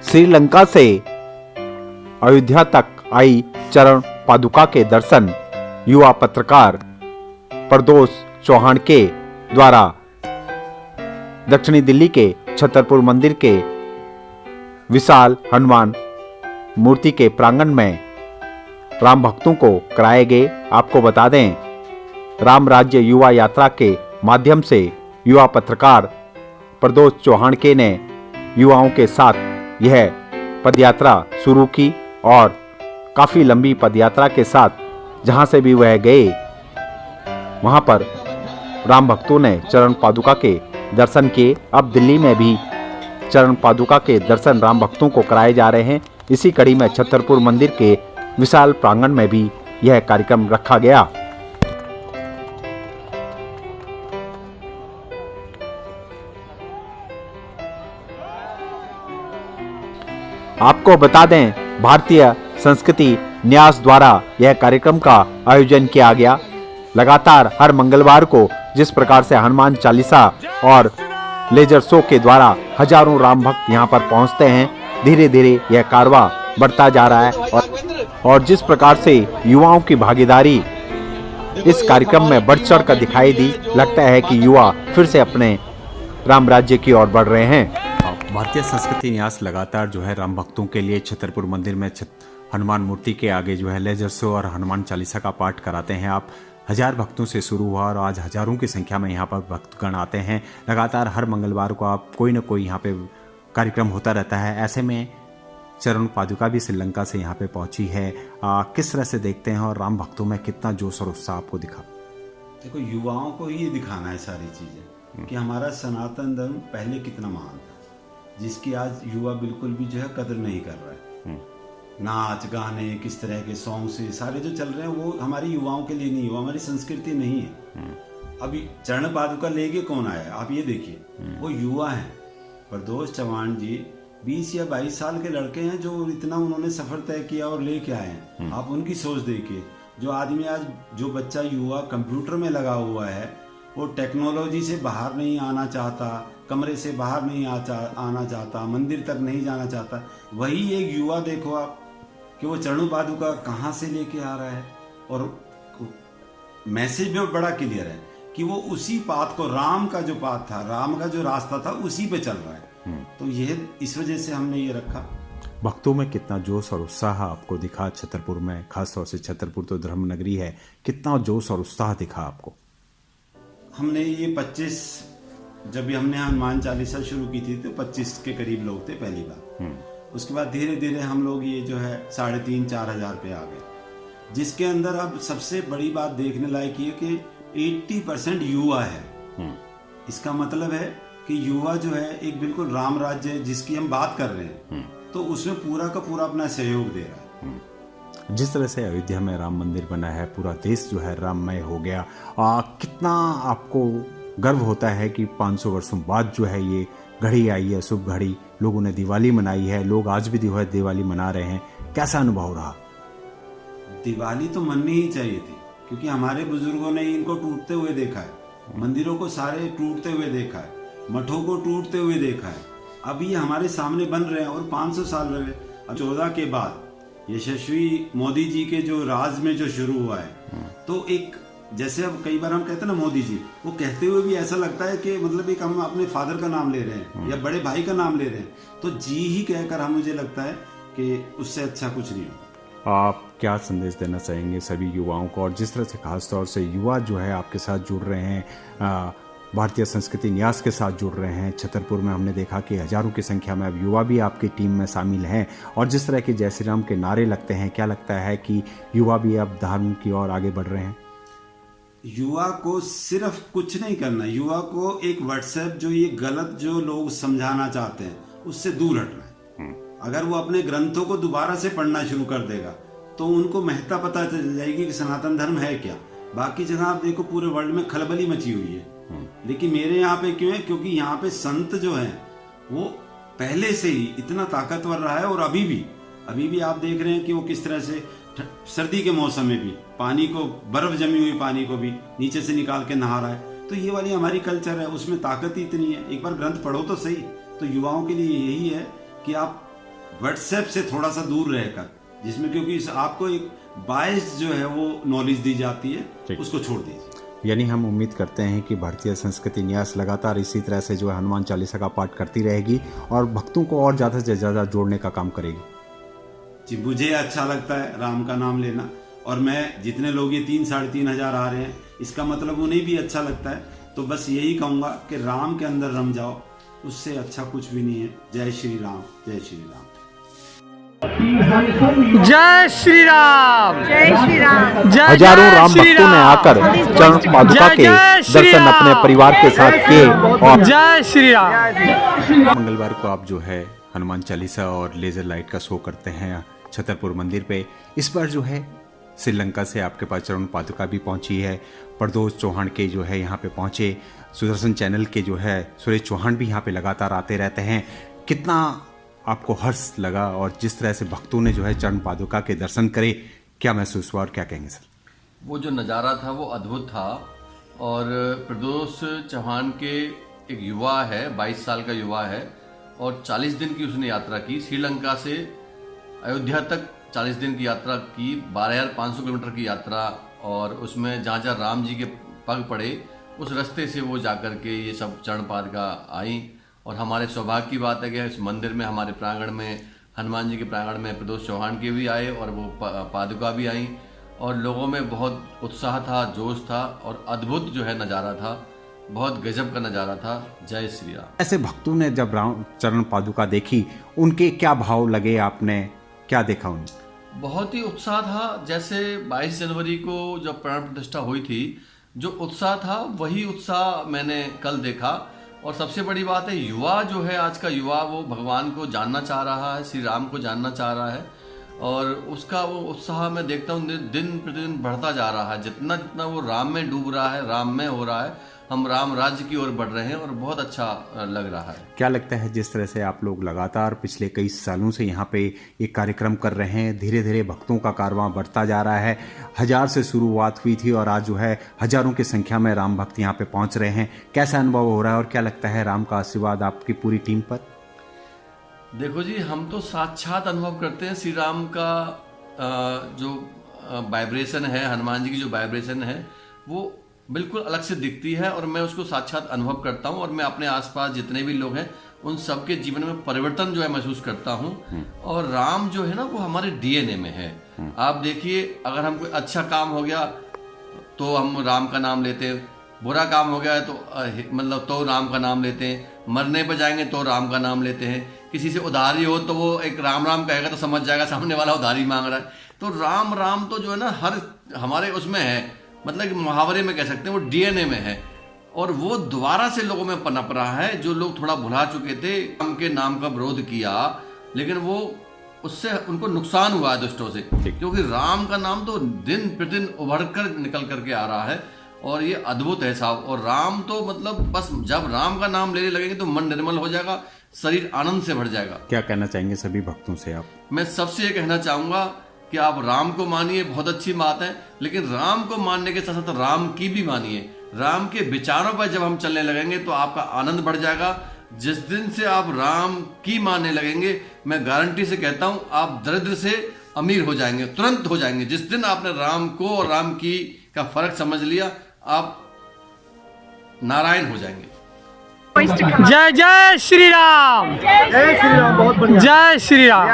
श्रीलंका से अयोध्या तक आई चरण पादुका के दर्शन युवा पत्रकार प्रदोष चौहान के द्वारा दक्षिणी दिल्ली के छतरपुर मंदिर के विशाल हनुमान मूर्ति के प्रांगण में राम भक्तों को कराए गए। आपको बता दें, राम राज्य युवा यात्रा के माध्यम से युवा पत्रकार प्रदोष चौहान के ने युवाओं के साथ यह पदयात्रा शुरू की और काफी लंबी पदयात्रा के साथ जहां से भी वह गए वहां पर राम भक्तों ने चरण पादुका के दर्शन किए। अब दिल्ली में भी चरण पादुका के दर्शन राम भक्तों को कराए जा रहे हैं। इसी कड़ी में छतरपुर मंदिर के विशाल प्रांगण में भी यह कार्यक्रम रखा गया। आपको बता दें, भारतीय संस्कृति न्यास द्वारा यह कार्यक्रम का आयोजन किया गया। लगातार हर मंगलवार को जिस प्रकार से हनुमान चालीसा और लेजर शो के द्वारा हजारों राम भक्त यहाँ पर पहुँचते हैं, धीरे धीरे यह कारवां बढ़ता जा रहा है और जिस प्रकार से युवाओं की भागीदारी इस कार्यक्रम में बढ़ चढ़ कर दिखाई दी, लगता है कि युवा फिर से अपने राम राज्य की ओर बढ़ रहे हैं। भारतीय संस्कृति न्यास लगातार जो है राम भक्तों के लिए छतरपुर मंदिर में हनुमान मूर्ति के आगे जो है लेजर शो और हनुमान चालीसा का पाठ कराते हैं। आप हजार भक्तों से शुरू हुआ और आज हजारों की संख्या में यहाँ पर भक्तगण आते हैं। लगातार हर मंगलवार को आप कोई न कोई यहाँ पे कार्यक्रम होता रहता है। ऐसे में चरण पादुका भी श्रीलंका से यहाँ पे पहुंची है। किस तरह से देखते हैं और राम भक्तों में कितना जोश और उत्साह आपको दिखा? देखो, युवाओं को ये दिखाना है सारी चीजें कि हमारा सनातन धर्म पहले कितना महान था, जिसकी आज युवा बिल्कुल भी जो है कदर नहीं कर रहा है। नाच गाने किस तरह के सॉन्ग से सारे जो चल रहे हैं वो हमारी युवाओं के लिए नहीं है, वो हमारी संस्कृति नहीं है। अभी चरण पादुका लेके कौन आया आप ये देखिए, वो युवा है। प्रदोष चौहान जी 20 या 22 साल के लड़के हैं जो इतना उन्होंने सफर तय किया और लेके आए हैं। आप उनकी सोच देखिए, जो आदमी आज जो बच्चा युवा कंप्यूटर में लगा हुआ है, वो टेक्नोलॉजी से बाहर नहीं आना चाहता, कमरे से बाहर नहीं आना चाहता, मंदिर तक नहीं जाना चाहता। वही एक युवा देखो आप कि वो चरण पादुका कहाँ से लेके आ रहा है और मैसेज भी बड़ा क्लियर है कि वो उसी पाथ को, राम का जो पाथ था, राम का जो रास्ता था, उसी पे चल रहा है। तो यह इस वजह से हमने ये रखा। भक्तों में कितना जोश और उत्साह आपको दिखा छतरपुर में? खासतौर से छतरपुर तो धर्म नगरी है, कितना जोश और उत्साह दिखा आपको? हमने ये 25 जब भी हमने हनुमान चालीसा शुरू की थी तो 25 के करीब लोग थे पहली बार। उसके बाद धीरे धीरे हम लोग ये जो है 3,500-4 हजार पे आ गए, जिसके अंदर अब सबसे बड़ी बात देखने लायक ये कि 80% युवा है। इसका मतलब है कि युवा जो है एक बिल्कुल राम राज्य जिसकी हम बात कर रहे हैं, तो उसमें पूरा का पूरा अपना सहयोग दे रहा है। जिस तरह से अयोध्या में राम मंदिर बना है, पूरा देश जो है राममय हो गया, कितना आपको गर्व होता है कि 500 वर्षों बाद जो है ये घड़ी आई है, शुभ घड़ी। लोगों ने दिवाली मनाई है, लोग आज भी जो है दिवाली मना रहे हैं। कैसा अनुभव रहा? दिवाली तो मननी ही चाहिए थी, क्योंकि हमारे बुजुर्गों ने इनको टूटते हुए देखा है, मंदिरों को सारे टूटते हुए देखा है, मठों को टूटते हुए देखा है। अब ये हमारे सामने बन रहे हैं और 500 साल रहे। अब 14 के बाद यशस्वी मोदी जी के जो राज में जो शुरू हुआ है, तो एक जैसे अब कई बार हम कहते हैं ना मोदी जी, वो कहते हुए भी ऐसा लगता है कि मतलब एक हम अपने फादर का नाम ले रहे हैं या बड़े भाई का नाम ले रहे हैं। तो जी ही कहकर हम, मुझे लगता है कि उससे अच्छा कुछ नहीं हो। आप क्या संदेश देना चाहेंगे सभी युवाओं को? और जिस तरह से खासतौर से युवा जो है आपके साथ जुड़ रहे हैं, भारतीय संस्कृति न्यास के साथ जुड़ रहे हैं। छतरपुर में हमने देखा कि हजारों की संख्या में अब युवा भी आपकी टीम में शामिल हैं और जिस तरह के जय श्री राम के नारे लगते हैं, क्या लगता है कि युवा भी अब धर्म की ओर आगे बढ़ रहे हैं? युवा को सिर्फ कुछ नहीं करना, युवा को एक व्हाट्सएप जो ये गलत जो लोग समझाना चाहते हैं उससे दूर हटना है। अगर वो अपने ग्रंथों को दोबारा से पढ़ना शुरू कर देगा तो उनको महत्ता पता चल जाएगी कि सनातन धर्म है क्या। बाकी जगह आप देखो पूरे वर्ल्ड में खलबली मची हुई है, लेकिन मेरे यहाँ पे क्यों है? क्योंकि यहाँ पे संत जो है वो पहले से ही इतना ताकतवर रहा है और अभी भी आप देख रहे हैं कि वो किस तरह से सर्दी के मौसम में भी पानी को, बर्फ जमी हुई पानी को भी नीचे से निकाल के नहा रहा है। तो ये वाली हमारी कल्चर है, उसमें ताकत ही इतनी है। एक बार ग्रंथ पढ़ो तो सही। तो युवाओं के लिए यही है कि आप व्हाट्सएप से थोड़ा सा दूर रहकर, जिसमें क्योंकि आपको एक बायस जो है वो नॉलेज दी जाती है, उसको छोड़ दीजिए। यानी हम उम्मीद करते हैं कि भारतीय संस्कृति न्यास लगातार इसी तरह से जो है हनुमान चालीसा का पाठ करती रहेगी और भक्तों को और ज़्यादा से ज़्यादा जोड़ने का काम करेगी। जी, मुझे अच्छा लगता है राम का नाम लेना, और मैं जितने लोग ये 3-3.5 हजार आ रहे हैं, इसका मतलब उन्हें भी अच्छा लगता है। तो बस यही कहूँगा कि राम के अंदर रम जाओ, उससे अच्छा कुछ भी नहीं है। जय श्री राम, जय श्री राम। जय श्री राम, जय श्री राम। जय हजारों जय राम श्री भक्तों ने राम। आकर चरण पादुका जय के जय श्री दर्शन राम। अपने परिवार के साथ किए और जय श्री राम। मंगलवार को आप जो है हनुमान चालीसा और लेजर लाइट का शो करते हैं छतरपुर मंदिर पे। इस बार जो है श्रीलंका से आपके पास चरण पादुका भी पहुंची है। प्रदोष चौहान के जो है यहाँ पे पहुंचे। सुदर्शन चैनल के जो है सुरेश चौहान भी यहाँ पे लगातार आते रहते हैं। कितना आपको हर्ष लगा और जिस तरह से भक्तों ने जो है चरण पादुका के दर्शन करे, क्या महसूस हुआ और क्या कहेंगे सर? वो जो नज़ारा था वो अद्भुत था। और प्रदोष चौहान के एक युवा है, 22 साल का युवा है, और 40 दिन की उसने यात्रा की। श्रीलंका से अयोध्या तक 40 दिन की यात्रा की, 12,500 किलोमीटर की यात्रा, और उसमें जहाँ जहाँ राम जी के पग पड़े उस रास्ते से वो जाकर के ये सब चरण पादुका आई। और हमारे सौभाग्य की बात है कि इस मंदिर में, हमारे प्रांगण में, हनुमान जी के प्रांगण में प्रदोष चौहान के भी आए और वो पादुका भी आई, और लोगों में बहुत उत्साह था, जोश था, और अद्भुत जो है नज़ारा था, बहुत गजब का नज़ारा था। जय श्री राम। ऐसे भक्तों ने जब राम चरण पादुका देखी, उनके क्या भाव लगे, आपने क्या देखा उनमें? बहुत ही उत्साह था। जैसे 22 जनवरी को जब प्राण प्रतिष्ठा हुई थी, जो उत्साह था वही उत्साह मैंने कल देखा। और सबसे बड़ी बात है, युवा जो है, आज का युवा वो भगवान को जानना चाह रहा है, श्री राम को जानना चाह रहा है, और उसका वो उत्साह मैं देखता हूँ दिन प्रतिदिन बढ़ता जा रहा है। जितना जितना वो राम में डूब रहा है, राम में हो रहा है, हम राम राज्य की ओर बढ़ रहे हैं, और बहुत अच्छा लग रहा है। क्या लगता है जिस तरह से आप लोग लगातार पिछले कई सालों से यहाँ पे एक कार्यक्रम कर रहे हैं, धीरे धीरे भक्तों का कारवां बढ़ता जा रहा है। 1000 से शुरुआत हुई थी और आज जो है हजारों की संख्या में राम भक्त यहाँ पे पहुँच रहे हैं। कैसा अनुभव हो रहा है और क्या लगता है राम का आशीर्वाद आपकी पूरी टीम पर? देखो जी, हम तो साक्षात अनुभव करते हैं श्री राम का जो वाइब्रेशन है, हनुमान जी की जो वाइब्रेशन है वो बिल्कुल अलग से दिखती है, और मैं उसको साक्षात अनुभव करता हूँ। और मैं अपने आसपास जितने भी लोग हैं उन सबके जीवन में परिवर्तन जो है महसूस करता हूँ। और राम जो है ना, वो हमारे डीएनए में है। आप देखिए, अगर हम कोई अच्छा काम हो गया तो हम राम का नाम लेते हैं, बुरा काम हो गया है तो मतलब तो राम का नाम लेते हैं, मरने पर जाएंगे तो राम का नाम लेते हैं, किसी से उधारी हो तो वो एक राम राम कहेगा तो समझ जाएगा सामने वाला उधारी मांग रहा है। तो राम राम तो जो है ना हर हमारे उसमें है, मतलब मुहावरे में कह सकते हैं, वो डीएनए में है, और वो दोबारा से लोगों में पनप रहा है। जो लोग थोड़ा भुला चुके थे, राम के नाम का विरोध किया, लेकिन वो उससे उनको नुकसान हुआ है दुष्टों से, क्योंकि राम का नाम तो दिन प्रतिदिन उभर कर निकल करके आ रहा है, और ये अद्भुत है साहब। और राम तो मतलब बस जब राम का नाम लेने लगेंगे तो मन निर्मल हो जाएगा, शरीर आनंद से भर जाएगा। क्या कहना चाहेंगे सभी भक्तों से आप? मैं सबसे ये कहना चाहूंगा कि आप राम को मानिए, बहुत अच्छी बात है, लेकिन राम को मानने के साथ साथ राम की भी मानिए। राम के विचारों पर जब हम चलने लगेंगे तो आपका आनंद बढ़ जाएगा। जिस दिन से आप राम की मानने लगेंगे, मैं गारंटी से कहता हूं आप दरिद्र से अमीर हो जाएंगे, तुरंत हो जाएंगे। जिस दिन आपने राम को और राम की का फर्क समझ लिया, आप नारायण हो जाएंगे। जय जय श्री राम। जय श्री राम। बहुत बढ़िया। जय श्री राम।